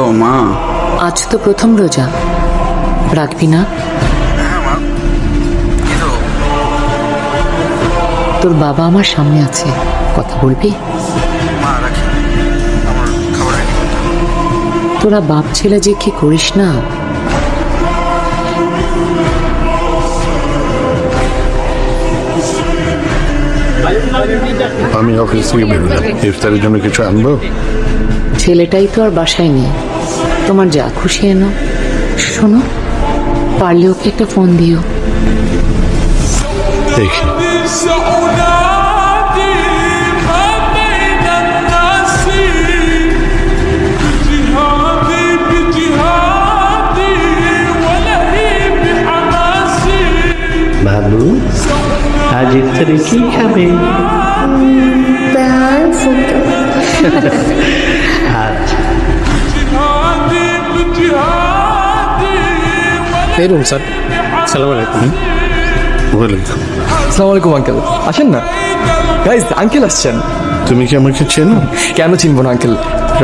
ও মা, আজ তো প্রথম রোজা, রাখবি না? হ্যাঁ মা, কিন্তু তোর বাবা আমার সামনে আছে, কথা বলবি? মা রাখি, আমার খাবার রেডি করতে হবে। তোরা বাপ ছেলে যে কি করিস না। আমি অফিস থেকে বেরোলাম, ইফতারের জন্য কিছু আনবো? ছেলেটাই তো আর বাসায় নেই, তোমার যা খুশি এনো। শোনো, পারলে ওকে একটা ফোন দিও। দেখি। বাবু, আজ ইফতারে কি খাবে? আচ্ছা, বেরুন স্যার। সালাম আলাইকুম। ওয়েলকাম। আসসালামু আলাইকুম আঙ্কেল, আসেন না। গাইজ, আঙ্কেল আসছেন। তুমি কি আমাকে চেনো? কেন চিনবো না আঙ্কেল,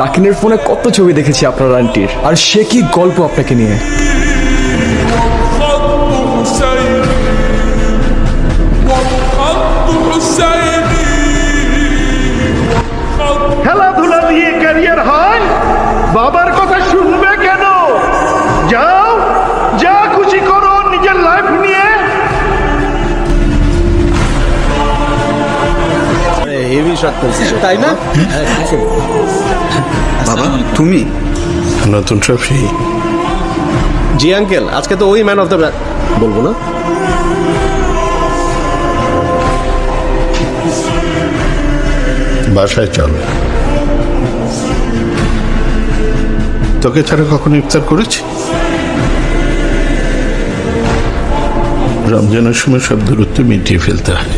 রাকিনের ফোনে কত ছবি দেখেছি আপনার আন্টির, আর সে কি গল্প আপনাকে নিয়ে। খেলাধুলা দিয়ে ক্যারিয়ার হয়? বাবার কথা শুনবে কেন? যাও, যা খুশি করো নিজের লাইফ নিয়ে। তাই না? বাবা তুমি? নতুন ট্রফি? জি আঙ্কেল, আজকে তো ওই ম্যান অফ দ্য বলবো না। বাসায় চল। তোকে ছাড়া কখনো ইফতার করেছি? রমজানের সময় সব দূরত্ব মিটিয়ে ফেলতে হয়।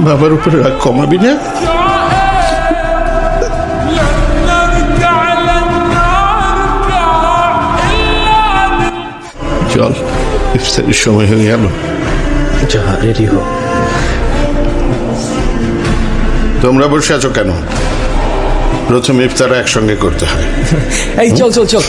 বাবার উপরে রাগ কমাবি না? চল, ইফতারের সময় হয়ে গেল। যা রেডি হোক। তোমরা বসে আছো কেন? প্রথম ইফতার একসঙ্গে করতে হয়। এই চল চল চল।